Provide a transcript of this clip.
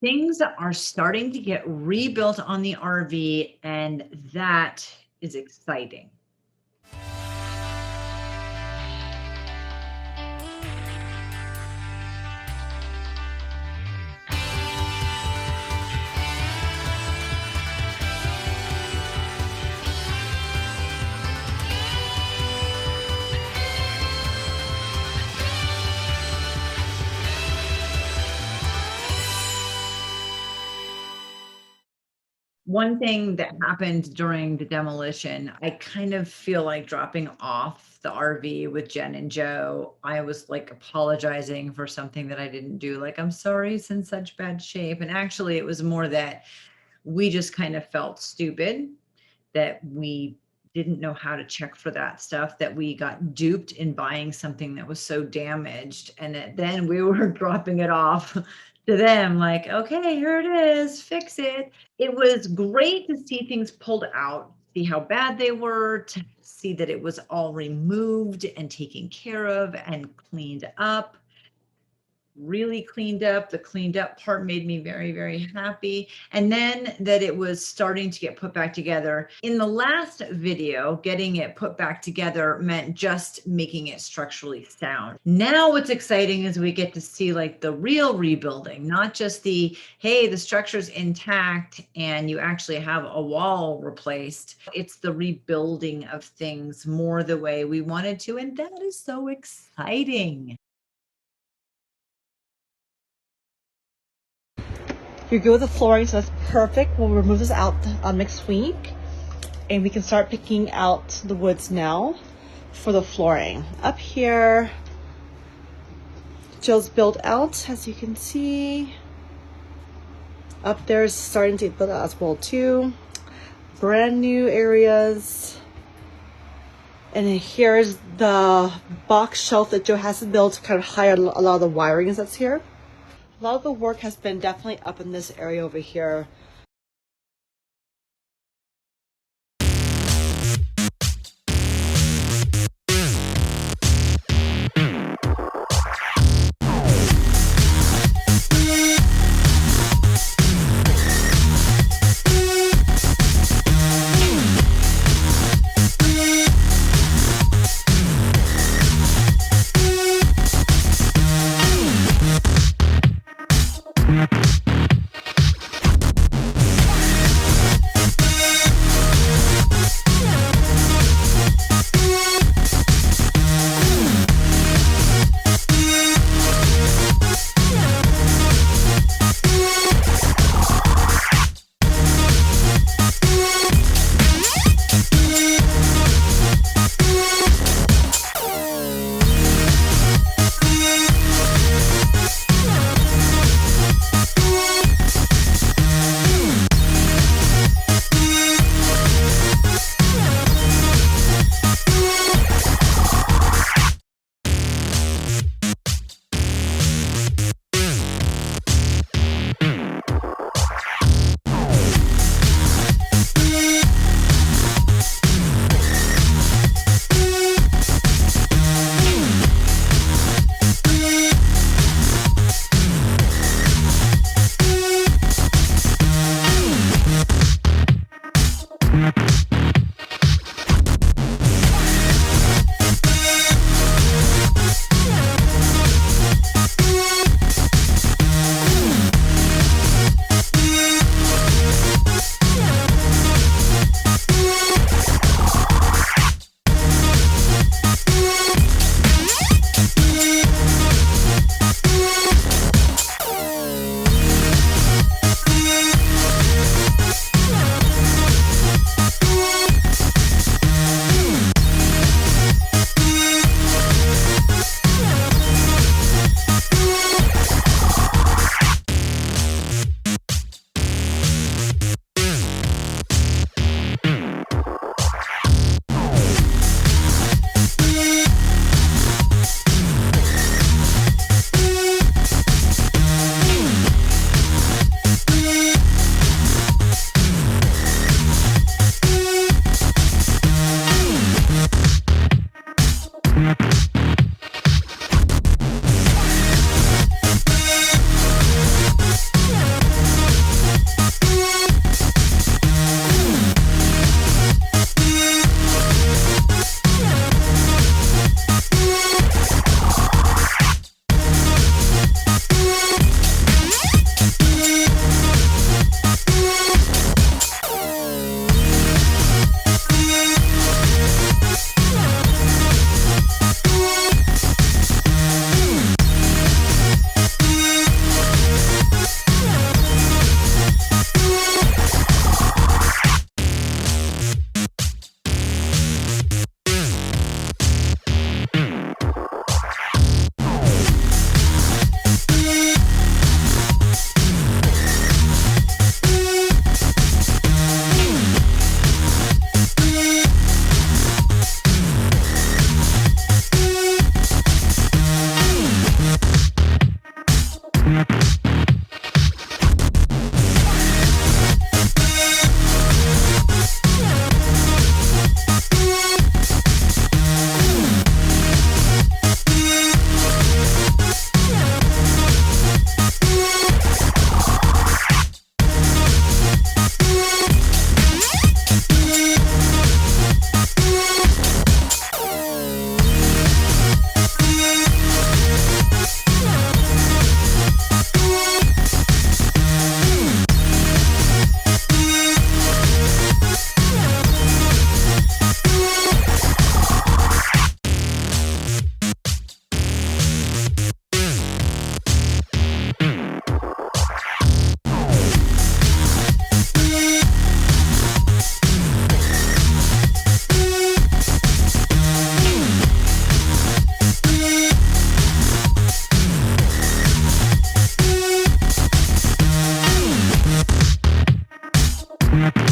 Things are starting to get rebuilt on the RV, and that is exciting. One thing that happened during the demolition, I kind of feel like dropping off the RV with Jen and Joe. I was like apologizing for something that I didn't do. Like, I'm sorry, it's in such bad shape. And actually, it was more that we just kind of felt stupid that we didn't know how to check for that stuff, that we got duped in buying something that was so damaged, and that then we were dropping it off to them like, okay, here it is, fix it. It was great to see things pulled out, see how bad they were, to see that it was all removed and taken care of and cleaned up. Really cleaned up. The cleaned up part made me very, very happy. And then that it was starting to get put back together. In the last video, getting it put back together meant just making it structurally sound. Now what's exciting is we get to see like the real rebuilding, not just the, hey, the structure's intact and you actually have a wall replaced. It's the rebuilding of things more the way we wanted to. And that is so exciting. You're good with the flooring, so that's perfect. We'll remove this out next week, and we can start picking out the woods now for the flooring. Up here, Jill's built out, as you can see. Up there is starting to build out as well too. Brand new areas. And then here's the box shelf that Joe has to build to kind of hide a lot of the wiring that's here. A lot of the work has been definitely up in this area over here. Bye.